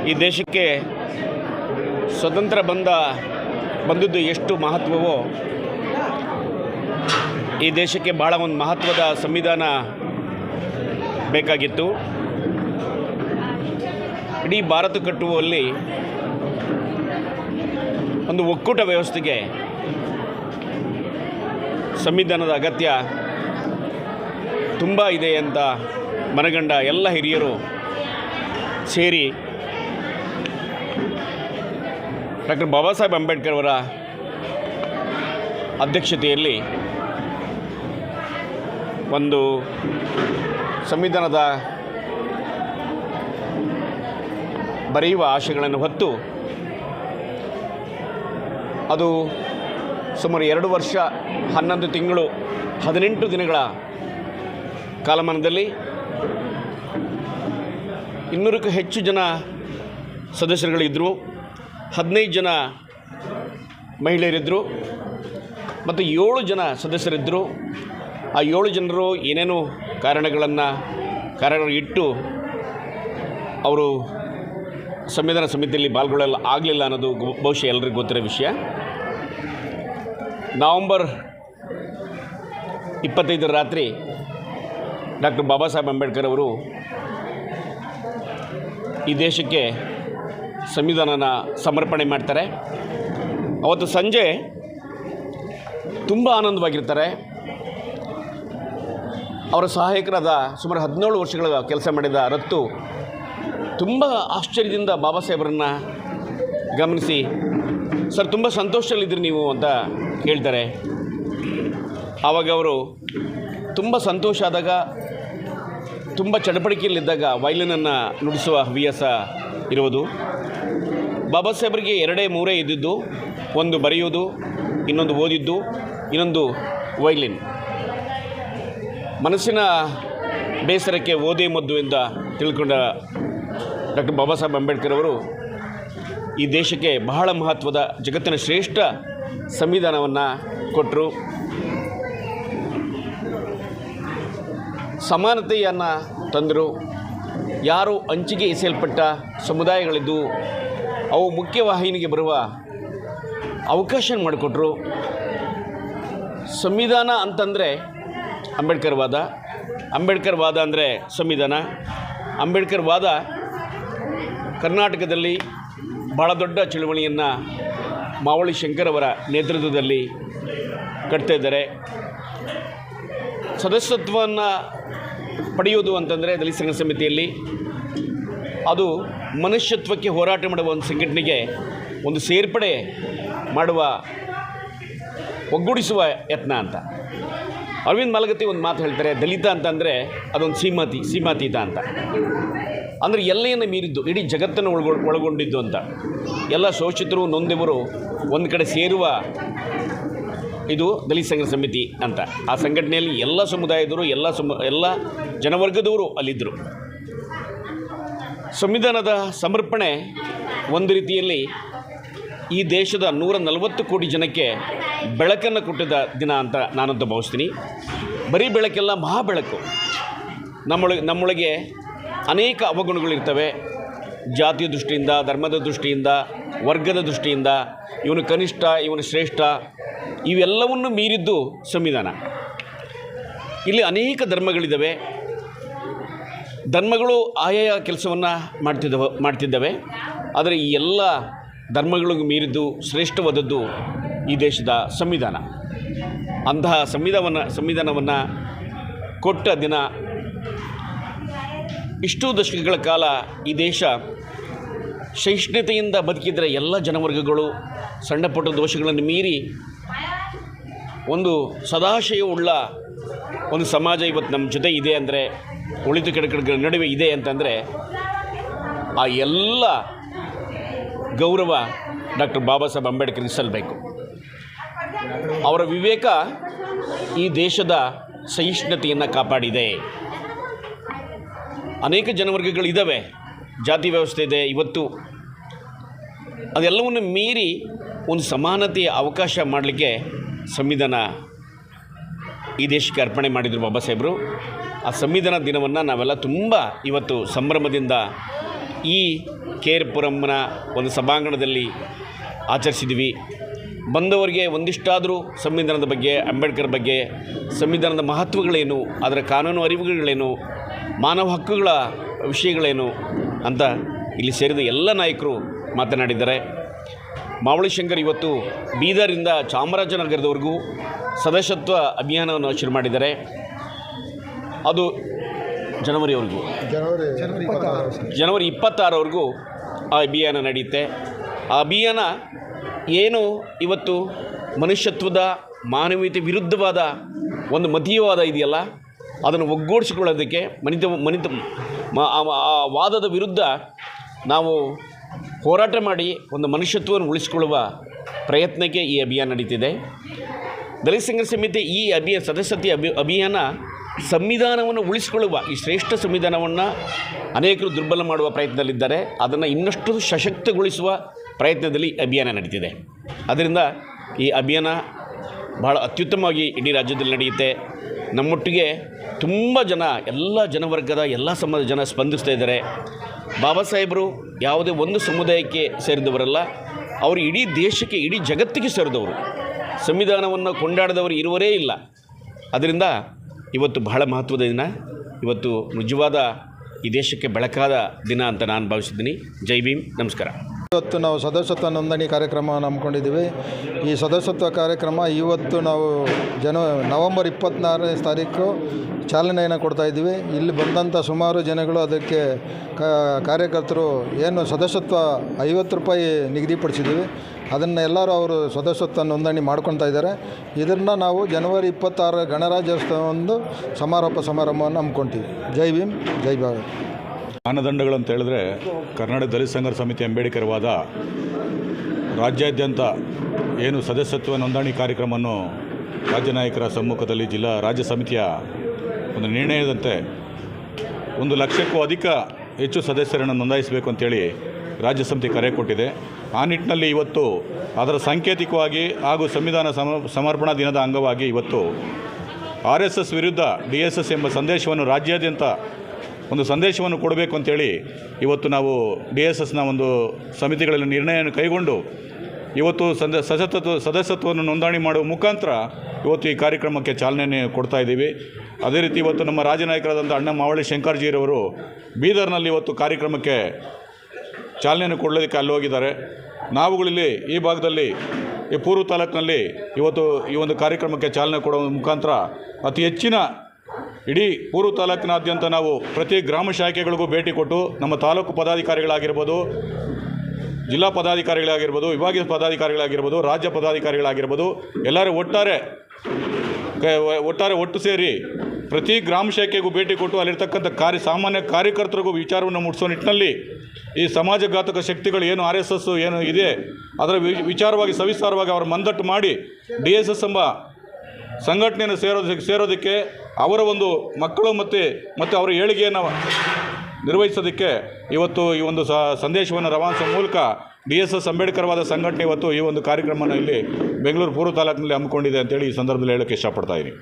ಈ ದೇಶಕ್ಕೆ ಸ್ವತಂತ್ರ ಬಂದದ್ದು ಎಷ್ಟು ಮಹತ್ವವೋ, ಈ ದೇಶಕ್ಕೆ ಭಾಳ ಒಂದು ಮಹತ್ವದ ಸಂವಿಧಾನ ಬೇಕಾಗಿತ್ತು. ಇಡೀ ಭಾರತ ಕಟ್ಟುವಲ್ಲಿ ಒಂದು ಒಕ್ಕೂಟ ವ್ಯವಸ್ಥೆಗೆ ಸಂವಿಧಾನದ ಅಗತ್ಯ ತುಂಬ ಇದೆ ಅಂತ ಮನಗಂಡ ಎಲ್ಲ ಹಿರಿಯರು ಸೇರಿ ಡಾಕ್ಟರ್ ಬಾಬಾ ಸಾಹೇಬ್ ಅಂಬೇಡ್ಕರ್ ಅವರ ಅಧ್ಯಕ್ಷತೆಯಲ್ಲಿ ಒಂದು ಸಂವಿಧಾನದ ಬರೆಯುವ ಆಶಯಗಳನ್ನು ಹೊತ್ತು ಅದು ಸುಮಾರು 2 ವರ್ಷ 11 ತಿಂಗಳು 18 ದಿನಗಳ ಕಾಲಮಾನದಲ್ಲಿ 200ಕ್ಕೂ ಹೆಚ್ಚು ಜನ ಸದಸ್ಯರುಗಳಿದ್ದರು. 15 ಜನ ಮಹಿಳೆಯರಿದ್ದರು ಮತ್ತು 7 ಜನ ಸದಸ್ಯರಿದ್ದರು. ಆ 7 ಜನರು ಏನೇನೋ ಕಾರಣಗಳು ಇಟ್ಟು ಅವರು ಸಂವಿಧಾನ ಸಮಿತಿಯಲ್ಲಿ ಪಾಲ್ಗೊಳ್ಳಲು ಆಗಲಿಲ್ಲ ಅನ್ನೋದು ಬಹುಶಃ ಎಲ್ಲರಿಗೂ ಗೊತ್ತಿರೋ ವಿಷಯ. ನವಂಬರ್ 25 ರಾತ್ರಿ ಡಾಕ್ಟರ್ ಬಾಬಾ ಸಾಹೇಬ್ ಅಂಬೇಡ್ಕರ್ ಅವರು ಈ ದೇಶಕ್ಕೆ ಸಂವಿಧಾನನ ಸಮರ್ಪಣೆ ಮಾಡ್ತಾರೆ. ಅವತ್ತು ಸಂಜೆ ತುಂಬ ಆನಂದವಾಗಿರ್ತಾರೆ. ಅವರ ಸಹಾಯಕರಾದ ಸುಮಾರು 17 ವರ್ಷಗಳ ಕೆಲಸ ಮಾಡಿದ ರತ್ತು ತುಂಬ ಆಶ್ಚರ್ಯದಿಂದ ಬಾಬಾ ಸಾಹೇಬರನ್ನು ಗಮನಿಸಿ, ಸರ್ ತುಂಬ ಸಂತೋಷದಲ್ಲಿದ್ದೀರಿ ನೀವು ಅಂತ ಕೇಳ್ತಾರೆ. ಆವಾಗ ಅವರು ತುಂಬ ಸಂತೋಷ ಆದಾಗ, ತುಂಬ ಚಡಪಡಿಕೆಯಲ್ಲಿದ್ದಾಗ ವಯಲಿನನ್ನು ನುಡಿಸುವ ಹವ್ಯಾಸ ಇರುವುದು. ಬಾಬಾ ಸಾಹೇಬರಿಗೆ 2-3 ಇದ್ದಿದ್ದು, ಒಂದು ಬರೆಯೋದು, ಇನ್ನೊಂದು ಓದಿದ್ದು, ಇನ್ನೊಂದು ವಯಲಿನ್. ಮನಸ್ಸಿನ ಬೇಸರಕ್ಕೆ ಓದೇ ಮದ್ದು ಎಂದು ತಿಳ್ಕೊಂಡ ಡಾಕ್ಟರ್ ಬಾಬಾ ಸಾಹೇಬ್ ಅಂಬೇಡ್ಕರ್ ಅವರು ಈ ದೇಶಕ್ಕೆ ಬಹಳ ಮಹತ್ವದ ಜಗತ್ತಿನ ಶ್ರೇಷ್ಠ ಸಂವಿಧಾನವನ್ನು ಕೊಟ್ಟರು. ಸಮಾನತೆಯನ್ನು ತಂದರು. ಯಾರು ಅಂಚಿಗೆ ಎಸೆಯಲ್ಪಟ್ಟ ಸಮುದಾಯಗಳಿದ್ದು ಅವು ಮುಖ್ಯವಾಹಿನಿಗೆ ಬರುವ ಅವಕಾಶ ಮಾಡಿಕೊಟ್ರು. ಸಂವಿಧಾನ ಅಂತಂದರೆ ಅಂಬೇಡ್ಕರ್ ವಾದ ಅಂದರೆ ಸಂವಿಧಾನ. ಅಂಬೇಡ್ಕರ್ ವಾದ ಕರ್ನಾಟಕದಲ್ಲಿ ಭಾಳ ದೊಡ್ಡ ಚಳುವಳಿಯನ್ನು ಮಾವಳಿ ಶಂಕರ್ ಅವರ ನೇತೃತ್ವದಲ್ಲಿ ಕಟ್ತಾ ಇದ್ದಾರೆ. ಸದಸ್ಯತ್ವವನ್ನು ಪಡೆಯುವುದು ಅಂತಂದರೆ ದಲಿತ ಸಂಘ ಸಮಿತಿಯಲ್ಲಿ ಅದು ಮನುಷ್ಯತ್ವಕ್ಕೆ ಹೋರಾಟ ಮಾಡುವ ಒಂದು ಸಂಘಟನೆಗೆ ಒಂದು ಸೇರ್ಪಡೆ ಮಾಡುವ, ಒಗ್ಗೂಡಿಸುವ ಯತ್ನ ಅಂತ. ಅರವಿಂದ್ ಮಾಲಗತ್ತಿ ಒಂದು ಮಾತು ಹೇಳ್ತಾರೆ, ದಲಿತ ಅಂತಂದರೆ ಅದೊಂದು ಸೀಮಾತೀತ ಅಂತ. ಅಂದರೆ ಎಲ್ಲೆಯನ್ನು ಮೀರಿದ್ದು, ಇಡೀ ಜಗತ್ತನ್ನು ಒಳಗೊಂಡಿದ್ದು ಅಂತ. ಎಲ್ಲ ಶೋಷಿತರು ನೊಂದವರು ಒಂದು ಕಡೆ ಸೇರುವ ಇದು ದಲಿತ ಸಂಘ ಸಮಿತಿ ಅಂತ. ಆ ಸಂಘಟನೆಯಲ್ಲಿ ಎಲ್ಲ ಸಮುದಾಯದವರು, ಎಲ್ಲ ಜನವರ್ಗದವರು ಅಲ್ಲಿದ್ದರು. ಸಂವಿಧಾನದ ಸಮರ್ಪಣೆ ಒಂದು ರೀತಿಯಲ್ಲಿ ಈ ದೇಶದ 140 ಕೋಟಿ ಜನಕ್ಕೆ ಬೆಳಕನ್ನು ಕೊಟ್ಟಿದ್ದ ದಿನ ಅಂತ ನಾನಂತೂ ಭಾವಿಸ್ತೀನಿ. ಬರೀ ಬೆಳಕೆಲ್ಲ ಮಹಾಬೆಳಕು. ನಮ್ಮೊಳಗೆ ಅನೇಕ ಅವಗುಣಗಳಿರ್ತವೆ. ಜಾತಿಯ ದೃಷ್ಟಿಯಿಂದ, ಧರ್ಮದ ದೃಷ್ಟಿಯಿಂದ, ವರ್ಗದ ದೃಷ್ಟಿಯಿಂದ, ಇವನು ಕನಿಷ್ಠ, ಇವನು ಶ್ರೇಷ್ಠ, ಇವೆಲ್ಲವನ್ನು ಮೀರಿದ್ದು ಸಂವಿಧಾನ. ಇಲ್ಲಿ ಅನೇಕ ಧರ್ಮಗಳಿದ್ದಾವೆ. ಧರ್ಮಗಳು ಆಯಾಯ ಕೆಲಸವನ್ನು ಮಾಡ್ತಿದ್ದಾವೆ. ಆದರೆ ಈ ಎಲ್ಲ ಧರ್ಮಗಳಿಗೂ ಮೀರಿದ್ದು ಶ್ರೇಷ್ಠವಾದದ್ದು ಈ ದೇಶದ ಸಂವಿಧಾನ. ಅಂತಹ ಸಂವಿಧಾನವನ್ನು ಕೊಟ್ಟ ದಿನ. ಇಷ್ಟು ದಶಕಗಳ ಕಾಲ ಈ ದೇಶ ಸಹಿಷ್ಣುತೆಯಿಂದ ಬದುಕಿದರೆ ಎಲ್ಲ ಜನವರ್ಗಗಳು ಸಣ್ಣ ಪುಟ್ಟ ದೋಷಗಳನ್ನು ಮೀರಿ ಒಂದು ಸದಾಶಯವುಳ್ಳ ಒಂದು ಸಮಾಜ ಇವತ್ತು ನಮ್ಮ ಜೊತೆ ಇದೆ ಅಂದರೆ, ಒಳಿತು ಕೆಡುಕುಗಳ ನಡುವೆ ಇದೆ ಅಂತಂದರೆ ಆ ಎಲ್ಲ ಗೌರವ ಡಾಕ್ಟರ್ ಬಾಬಾ ಸಾಹೇಬ್ ಅಂಬೇಡ್ಕರ್ಗೆ ಸಲ್ಲಬೇಕು. ಅವರ ವಿವೇಕ ಈ ದೇಶದ ಸಹಿಷ್ಣುತೆಯನ್ನು ಕಾಪಾಡಿದೆ. ಅನೇಕ ಜನವರ್ಗಗಳಿದ್ದಾವೆ, ಜಾತಿ ವ್ಯವಸ್ಥೆ ಇದೆ ಇವತ್ತು. ಅದೆಲ್ಲವನ್ನು ಮೀರಿ ಒಂದು ಸಮಾನತೆಯ ಅವಕಾಶ ಮಾಡಲಿಕ್ಕೆ ಸಂವಿಧಾನ ಈ ದೇಶಕ್ಕೆ ಅರ್ಪಣೆ ಮಾಡಿದರು ಬಾಬಾ ಸಾಹೇಬರು. ಆ ಸಂವಿಧಾನ ದಿನವನ್ನು ನಾವೆಲ್ಲ ತುಂಬ ಇವತ್ತು ಸಂಭ್ರಮದಿಂದ ಈ KR-ಪುರಂನ ಒಂದು ಸಭಾಂಗಣದಲ್ಲಿ ಆಚರಿಸಿದ್ವಿ. ಬಂದವರಿಗೆ ಒಂದಿಷ್ಟಾದರೂ ಸಂವಿಧಾನದ ಬಗ್ಗೆ, ಅಂಬೇಡ್ಕರ್ ಬಗ್ಗೆ, ಸಂವಿಧಾನದ ಮಹತ್ವಗಳೇನು, ಅದರ ಕಾನೂನು ಅರಿವುಗಳೇನು, ಮಾನವ ಹಕ್ಕುಗಳ ವಿಷಯಗಳೇನು ಅಂತ ಇಲ್ಲಿ ಸೇರಿದ ಎಲ್ಲ ನಾಯಕರು ಮಾತನಾಡಿದ್ದಾರೆ. ಮಾವಳಿ ಶಂಕರ್ ಇವತ್ತು ಬೀದರಿಂದ ಚಾಮರಾಜನಗರದವರೆಗೂ ಸದಸ್ಯತ್ವ ಅಭಿಯಾನವನ್ನು ಶುರು ಮಾಡಿದ್ದಾರೆ. ಅದು ಜನವರಿ 26ರವರೆಗೂ ಆ ಅಭಿಯಾನ ನಡೆಯುತ್ತೆ. ಆ ಅಭಿಯಾನ ಏನು ಇವತ್ತು ಮನುಷ್ಯತ್ವದ ಮಾನವೀಯತೆ ವಿರುದ್ಧವಾದ ಒಂದು ಮತೀಯವಾದ ಇದೆಯಲ್ಲ, ಅದನ್ನು ಒಗ್ಗೂಡಿಸಿಕೊಳ್ಳೋದಕ್ಕೆ ಆ ವಾದದ ವಿರುದ್ಧ ನಾವು ಹೋರಾಟ ಮಾಡಿ ಒಂದು ಮನುಷ್ಯತ್ವವನ್ನು ಉಳಿಸಿಕೊಳ್ಳುವ ಪ್ರಯತ್ನಕ್ಕೆ ಈ ಅಭಿಯಾನ ನಡೀತಿದೆ. ದಲಿತ ಸಂಘರ್ಷ ಸಮಿತಿ ಈ ಸದಸ್ಯತೆ ಅಭಿಯಾನ ಸಂವಿಧಾನವನ್ನು ಉಳಿಸಿಕೊಳ್ಳುವ, ಈ ಶ್ರೇಷ್ಠ ಸಂವಿಧಾನವನ್ನು ಅನೇಕರು ದುರ್ಬಲ ಮಾಡುವ ಪ್ರಯತ್ನದಲ್ಲಿದ್ದಾರೆ. ಅದನ್ನು ಇನ್ನಷ್ಟು ಸಶಕ್ತಗೊಳಿಸುವ ಪ್ರಯತ್ನದಲ್ಲಿ ಅಭಿಯಾನ ನಡೀತಿದೆ. ಅದರಿಂದ ಈ ಅಭಿಯಾನ ಭಾಳ ಅತ್ಯುತ್ತಮವಾಗಿ ಇಡೀ ರಾಜ್ಯದಲ್ಲಿ ನಡೆಯುತ್ತೆ. ನಮ್ಮೊಟ್ಟಿಗೆ ತುಂಬ ಜನ, ಎಲ್ಲ ಜನವರ್ಗದ ಎಲ್ಲ ಸಮಾಜದ ಜನ ಸ್ಪಂದಿಸ್ತಾ ಇದ್ದಾರೆ. ಬಾಬಾ ಸಾಹೇಬರು ಯಾವುದೇ ಒಂದು ಸಮುದಾಯಕ್ಕೆ ಸೇರಿದವರಲ್ಲ, ಅವರು ಇಡೀ ದೇಶಕ್ಕೆ, ಇಡೀ ಜಗತ್ತಿಗೆ ಸೇರಿದವರು. ಸಂವಿಧಾನವನ್ನು ಕೊಂಡಾಡಿದವರು ಇರುವರೇ ಇಲ್ಲ. ಅದರಿಂದ ಇವತ್ತು ಬಹಳ ಮಹತ್ವದ ದಿನ, ಇವತ್ತು ನಿಜವಾದ ಈ ದೇಶಕ್ಕೆ ಬೆಳಕಾದ ದಿನ ಅಂತ ನಾನು ಭಾವಿಸಿದ್ದೀನಿ. ಜೈ ಭೀಮ್, ನಮಸ್ಕಾರ. ಇವತ್ತು ನಾವು ಸದಸ್ಯತ್ವ ನೋಂದಣಿ ಕಾರ್ಯಕ್ರಮವನ್ನು ಹಮ್ಮಿಕೊಂಡಿದ್ದೀವಿ. ಈ ಸದಸ್ಯತ್ವ ಕಾರ್ಯಕ್ರಮ ಇವತ್ತು ನಾವು ನವೆಂಬರ್ 24ನೇ ತಾರೀಕು ಚಾಲನೆಯನ್ನು ಕೊಡ್ತಾಯಿದ್ದೀವಿ. ಇಲ್ಲಿ ಬಂದಂಥ ಸುಮಾರು ಜನಗಳು ಅದಕ್ಕೆ ಕಾರ್ಯಕರ್ತರು ಏನು ಸದಸ್ಯತ್ವ 50 ರೂಪಾಯಿ ನಿಗದಿಪಡಿಸಿದ್ದೀವಿ, ಅದನ್ನು ಎಲ್ಲರೂ ಅವರು ಸದಸ್ಯತ್ವ ನೋಂದಣಿ ಮಾಡ್ಕೊತಾ ಇದ್ದಾರೆ. ಇದನ್ನು ನಾವು ಜನವರಿ 26 ಗಣರಾಜ್ಯೋತ್ಸವ ಒಂದು ಸಮಾರೋಪ ಸಮಾರಂಭವನ್ನು ಹಮ್ಮಿಕೊಳ್ತೀವಿ. ಜೈ ಭೀಮ್, ಜೈ ಭಾರತ್. ಮಾನದಂಡಗಳು ಅಂತ ಹೇಳಿದ್ರೆ ಕರ್ನಾಟಕ ದಲಿತ ಸಂಘರ್ಷ ಸಮಿತಿ ಅಂಬೇಡ್ಕರ್ ವಾದ ರಾಜ್ಯಾದ್ಯಂತ ಏನು ಸದಸ್ಯತ್ವ ನೋಂದಣಿ ಕಾರ್ಯಕ್ರಮವನ್ನು ರಾಜ್ಯ ನಾಯಕರ ಸಮ್ಮುಖದಲ್ಲಿ ರಾಜ್ಯ ಸಮಿತಿಯ ಒಂದು ನಿರ್ಣಯದಂತೆ 1 ಲಕ್ಷಕ್ಕೂ ಹೆಚ್ಚು ಸದಸ್ಯರನ್ನು ನೋಂದಾಯಿಸಬೇಕು ಅಂತೇಳಿ ರಾಜ್ಯ ಸಮಿತಿ ಕರೆ ಕೊಟ್ಟಿದೆ. ಆ ನಿಟ್ಟಿನಲ್ಲಿ ಇವತ್ತು ಅದರ ಸಾಂಕೇತಿಕವಾಗಿ ಹಾಗೂ ಸಂವಿಧಾನ ಸಮರ್ಪಣಾ ದಿನದ ಅಂಗವಾಗಿ ಇವತ್ತು RSS ವಿರುದ್ಧ DSS ಎಂಬ ಸಂದೇಶವನ್ನು ರಾಜ್ಯಾದ್ಯಂತ ಒಂದು ಸಂದೇಶವನ್ನು ಕೊಡಬೇಕು ಅಂತೇಳಿ ಇವತ್ತು ನಾವು DSSನ ಒಂದು ಸಮಿತಿಗಳಲ್ಲಿ ನಿರ್ಣಯವನ್ನು ಕೈಗೊಂಡು ಇವತ್ತು ಸದಸ್ಯತ್ವವನ್ನು ನೋಂದಣಿ ಮಾಡುವ ಮುಖಾಂತರ ಇವತ್ತು ಈ ಕಾರ್ಯಕ್ರಮಕ್ಕೆ ಚಾಲನೆ ಕೊಡ್ತಾ ಇದ್ದೀವಿ. ಅದೇ ರೀತಿ ಇವತ್ತು ನಮ್ಮ ರಾಜ್ಯ ನಾಯಕರಾದಂಥ ಅಣ್ಣ ಮಾವಳಿ ಶಂಕರ್ಜಿರವರು ಬೀದರ್ನಲ್ಲಿ ಇವತ್ತು ಕಾರ್ಯಕ್ರಮಕ್ಕೆ ಚಾಲನೆಯನ್ನು ಕೊಡಲಿಕ್ಕೆ ಅಲ್ಲಿ ಹೋಗಿದ್ದಾರೆ. ನಾವುಗಳಲ್ಲಿ ಈ ಭಾಗದಲ್ಲಿ ಈ ಪೂರ್ವ ತಾಲೂಕಿನಲ್ಲಿ ಇವತ್ತು ಈ ಒಂದು ಕಾರ್ಯಕ್ರಮಕ್ಕೆ ಚಾಲನೆ ಕೊಡುವ ಮುಖಾಂತರ ಅತಿ ಹೆಚ್ಚಿನ ಇಡೀ ಪೂರ್ವ ತಾಲೂಕಿನಾದ್ಯಂತ ನಾವು ಪ್ರತಿ ಗ್ರಾಮ ಶಾಖೆಗಳಿಗೂ ಭೇಟಿ ಕೊಟ್ಟು ನಮ್ಮ ತಾಲೂಕು ಪದಾಧಿಕಾರಿಗಳಾಗಿರ್ಬೋದು, ಜಿಲ್ಲಾ ಪದಾಧಿಕಾರಿಗಳಾಗಿರ್ಬೋದು, ವಿಭಾಗೀಯ ಪದಾಧಿಕಾರಿಗಳಾಗಿರ್ಬೋದು, ರಾಜ್ಯ ಪದಾಧಿಕಾರಿಗಳಾಗಿರ್ಬೋದು, ಎಲ್ಲರೂ ಒಟ್ಟು ಸೇರಿ ಪ್ರತಿ ಗ್ರಾಮ ಶಾಖೆಗೂ ಭೇಟಿ ಕೊಟ್ಟು ಅಲ್ಲಿರ್ತಕ್ಕಂಥ ಸಾಮಾನ್ಯ ಕಾರ್ಯಕರ್ತರಿಗೂ ವಿಚಾರವನ್ನು ಮುಟ್ಟಿಸೋ ನಿಟ್ಟಿನಲ್ಲಿ ಈ ಸಮಾಜಘಾತಕ ಶಕ್ತಿಗಳು ಏನು RSS ಏನು ಇದೆ ಅದರ ವಿಚಾರವಾಗಿ ಸವಿಸ್ತಾರವಾಗಿ ಅವರ ಮಂದಟ್ಟು ಮಾಡಿ DSS ಎಂಬ ಸಂಘಟನೆಯನ್ನು ಸೇರೋದಕ್ಕೆ ಅವರ ಒಂದು ಮಕ್ಕಳು ಮತ್ತು ಅವರ ಏಳಿಗೆಯನ್ನು ನಿರ್ವಹಿಸೋದಕ್ಕೆ ಇವತ್ತು ಈ ಒಂದು ಸಂದೇಶವನ್ನು ರವಾನಿಸುವ ಮೂಲಕ DSS ಅಂಬೇಡ್ಕರ್ವಾದ ಸಂಘಟನೆ ಇವತ್ತು ಈ ಒಂದು ಕಾರ್ಯಕ್ರಮವನ್ನು ಇಲ್ಲಿ ಬೆಂಗಳೂರು ಪೂರ್ವ ತಾಲೂಕಿನಲ್ಲಿ ಹಮ್ಮಿಕೊಂಡಿದೆ ಅಂತೇಳಿ ಈ ಸಂದರ್ಭದಲ್ಲಿ ಹೇಳೋಕ್ಕೆ ಇಷ್ಟಪಡ್ತಾ ಇದ್ದೀನಿ.